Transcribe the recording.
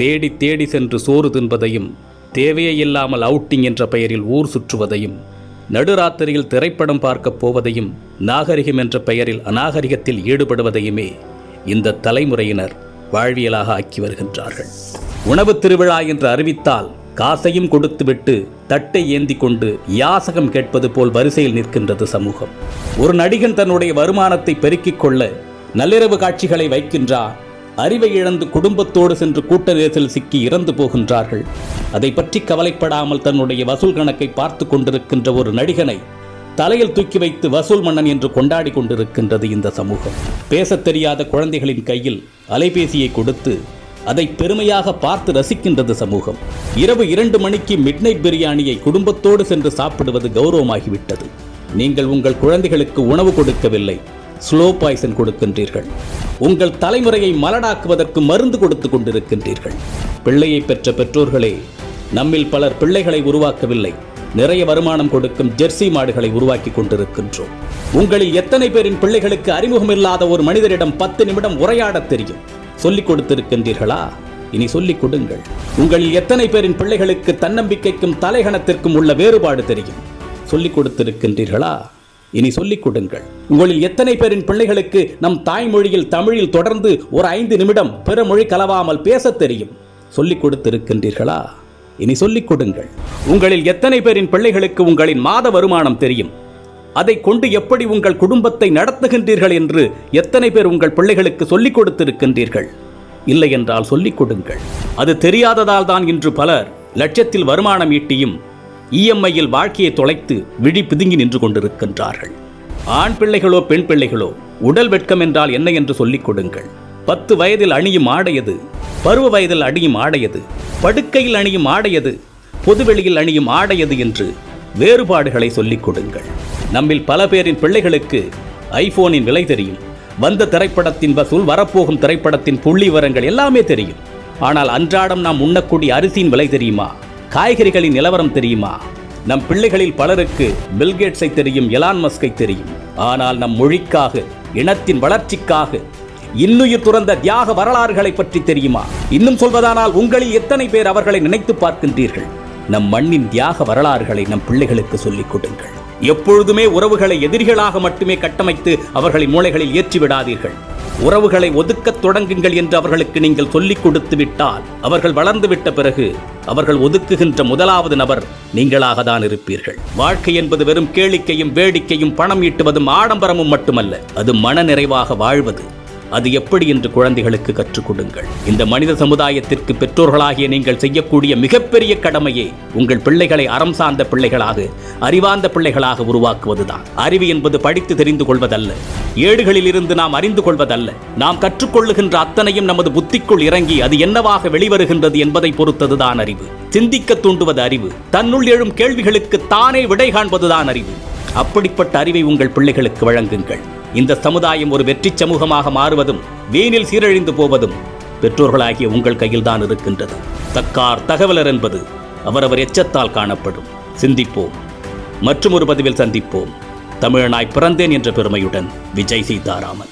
தேடி தேடி சென்று சோறு தின்பதையும், தேவையே இல்லாமல் அவுட்டிங் என்ற பெயரில் ஊர் சுற்றுவதையும், நடுராத்திரியில் திரைப்படம் பார்க்கப் போவதையும், நாகரிகம் என்ற பெயரில் அநாகரிகத்தில் ஈடுபடுவதையுமே இந்த தலைமுறையினர் வாழ்வியலாக ஆக்கி வருகின்றார்கள். உணவு திருவிழா என்று அறிவித்தால் காசையும் கொடுத்துவிட்டு தட்டை ஏந்தி கொண்டு யாசகம் கேட்பது போல் வரிசையில் நிற்கின்றது சமூகம். ஒரு நடிகன் தன்னுடைய வருமானத்தை பெருக்கிக் கொள்ள நள்ளிரவு காட்சிகளை வைக்கின்றார். அறிவை இழந்து குடும்பத்தோடு சென்று கூட்ட நெரிசல் சிக்கி இறந்து போகின்றார்கள். அதை பற்றி கவலைப்படாமல் தன்னுடைய வசூல் கணக்கை பார்த்து கொண்டிருக்கின்ற ஒரு நடிகனை தலையில் தூக்கி வைத்து வசூல் மன்னன் என்று கொண்டாடி கொண்டிருக்கின்றது இந்த சமூகம். பேசத் தெரியாத குழந்தைகளின் கையில் அலைபேசியை கொடுத்து அதை பெருமையாக பார்த்து ரசிக்கின்றது சமூகம். இரவு 2 மணிக்கு மிட்நைட் பிரியாணியை குடும்பத்தோடு சென்று சாப்பிடுவது கௌரவமாகிவிட்டது. நீங்கள் உங்கள் குழந்தைகளுக்கு உணவு கொடுக்கவில்லை, ஸ்லோ பாய்சன் கொடுக்கின்றீர்கள். உங்கள் தலைமுறையை மலடாக்குவதற்கு மருந்து கொடுத்து கொண்டிருக்கின்றீர்கள். பிள்ளையை பெற்ற பெற்றோர்களே, நம்மில் பலர் பிள்ளைகளை உருவாக்கவில்லை, நிறைய வருமானம் கொடுக்கும் ஜெர்சி மாடுகளை உருவாக்கி கொண்டிருக்கின்றோம். உங்களில் எத்தனை பேரின் பிள்ளைகளுக்கு அறிமுகமில்லாத ஒரு மனிதரிடம் 10 நிமிடம் உரையாட தெரியும்? சொல்லிக் கொடுத்திருக்கின்றீர்களா? இனி சொல்லிக் கொடுங்கள். உங்களில் எத்தனை பேரின் பிள்ளைகளுக்கு தன்னம்பிக்கைக்கும் தலைகணத்திற்கும் உள்ள வேறுபாடு தெரியும்? சொல்லிக் கொடுத்திருக்கின்றீர்களா? இனி சொல்லிக் கொடுங்கள். உங்களில் எத்தனை பேரின் பிள்ளைகளுக்கு நம் தாய்மொழியில் தமிழில் தொடர்ந்து ஒரு 5 நிமிடம் பிற மொழி கலவாமல் பேசத் தெரியும்? சொல்லிக் கொடுத்திருக்கின்றீர்களா? இனி சொல்லிக் கொடுங்கள். உங்களில் எத்தனை பேரின் பிள்ளைகளுக்கு உங்களின் மாத வருமானம் தெரியும்? அதை கொண்டு எப்படி உங்கள் குடும்பத்தை நடத்துகின்றீர்கள் என்று எத்தனை பேர் உங்கள் பிள்ளைகளுக்கு சொல்லிக் கொடுத்திருக்கின்றீர்கள்? இல்லை என்றால் சொல்லிக் கொடுங்கள். அது தெரியாததால் தான் இன்று பலர் லட்சத்தில் வருமானம் ஈட்டியும் இஎம்ஐயில் வாழ்க்கையை தொலைத்து விழி பிதுங்கி நின்று கொண்டிருக்கின்றார்கள். ஆண் பிள்ளைகளோ பெண் பிள்ளைகளோ, உடல் வெட்கம் என்றால் என்ன என்று சொல்லிக் கொடுங்கள். 10 வயதில் அணியும் ஆடையது, பருவ வயதில் அணியும் ஆடையது, படுக்கையில் அணியும் ஆடையது, பொதுவெளியில் அணியும் ஆடையது என்று வேறுபாடுகளை சொல்லிக் கொடுங்கள். நம்மில் பல பேரின் பிள்ளைகளுக்கு ஐபோனின் விலை தெரியும், வந்த திரைப்படத்தின் வசூல், வரப்போகும் திரைப்படத்தின் புள்ளி விவரங்கள் எல்லாமே தெரியும். ஆனால் அன்றாடம் நாம் உண்ணக்கூடிய அரிசியின் விலை தெரியுமா? காய்கறிகளின் நிலவரம் தெரியுமா? நம் பிள்ளைகளில் பலருக்கு பில்கேட்ஸை தெரியும், எலான் மஸ்கை தெரியும். ஆனால் நம் மொழிக்காக, இனத்தின் வளர்ச்சிக்காக இன்னுயிர் துறந்த தியாக வரலாறுகளை பற்றி தெரியுமா? இன்னும் சொல்வதானால் உங்களில் எத்தனை பேர் அவர்களை நினைத்து பார்க்கின்றீர்கள்? நம் மண்ணின் தியாக வரலாறுகளை நம் பிள்ளைகளுக்கு சொல்லிக் கொடுங்கள். எப்பொழுதுமே உறவுகளை எதிரிகளாக மட்டுமே கட்டமைத்து அவர்களின் மூளைகளில் ஏற்றிவிடாதீர்கள். உறவுகளை ஒதுக்கத் தொடங்குங்கள் என்று அவர்களுக்கு நீங்கள் சொல்லிக் கொடுத்து விட்டால், அவர்கள் வளர்ந்து விட்ட பிறகு அவர்கள் ஒதுக்குகின்ற முதலாவது நபர் நீங்களாக தான் இருப்பீர்கள். வாழ்க்கை என்பது வெறும் கேளிக்கையும் வேடிக்கையும் பணம் ஈட்டுவதும் ஆடம்பரமும் மட்டுமல்ல, அது மன நிறைவாக வாழ்வது. அது எப்படி என்று குழந்தைகளுக்கு கற்றுக் கொடுங்கள். இந்த மனித சமுதாயத்திற்கு பெற்றோர்களாகிய நீங்கள் செய்யக்கூடிய மிகப்பெரிய கடமையே உங்கள் பிள்ளைகளை அறம் சார்ந்த பிள்ளைகளாக, அறிவார்ந்த பிள்ளைகளாக உருவாக்குவதுதான். அறிவு என்பது படித்து தெரிந்து கொள்வதல்ல, ஏடுகளில் இருந்து நாம் அறிந்து கொள்வதல்ல. நாம் கற்றுக்கொள்ளுகின்ற அத்தனையும் நமது புத்திக்குள் இறங்கி அது என்னவாக வெளிவருகின்றது என்பதை பொறுத்ததுதான் அறிவு. சிந்திக்க தூண்டுவது அறிவு. தன்னுள் எழும் கேள்விகளுக்கு தானே விடை காண்பதுதான் அறிவு. அப்படிப்பட்ட அறிவை உங்கள் பிள்ளைகளுக்கு வழங்குங்கள். இந்த சமுதாயம் ஒரு வெற்றி சமூகமாக மாறுவதும் வீணில் சீரழிந்து போவதும் பெற்றோர்களாகிய உங்கள் கையில்தான் இருக்கின்றது. தக்கார் தகவலர் என்பது அவரவர் எச்சத்தால் காணப்படும். சிந்திப்போம். மற்றும் ஒரு பதிவில் சந்திப்போம். தமிழனாய் பிறந்தேன் என்ற பெருமையுடன் விஜய் சீதாராமன்.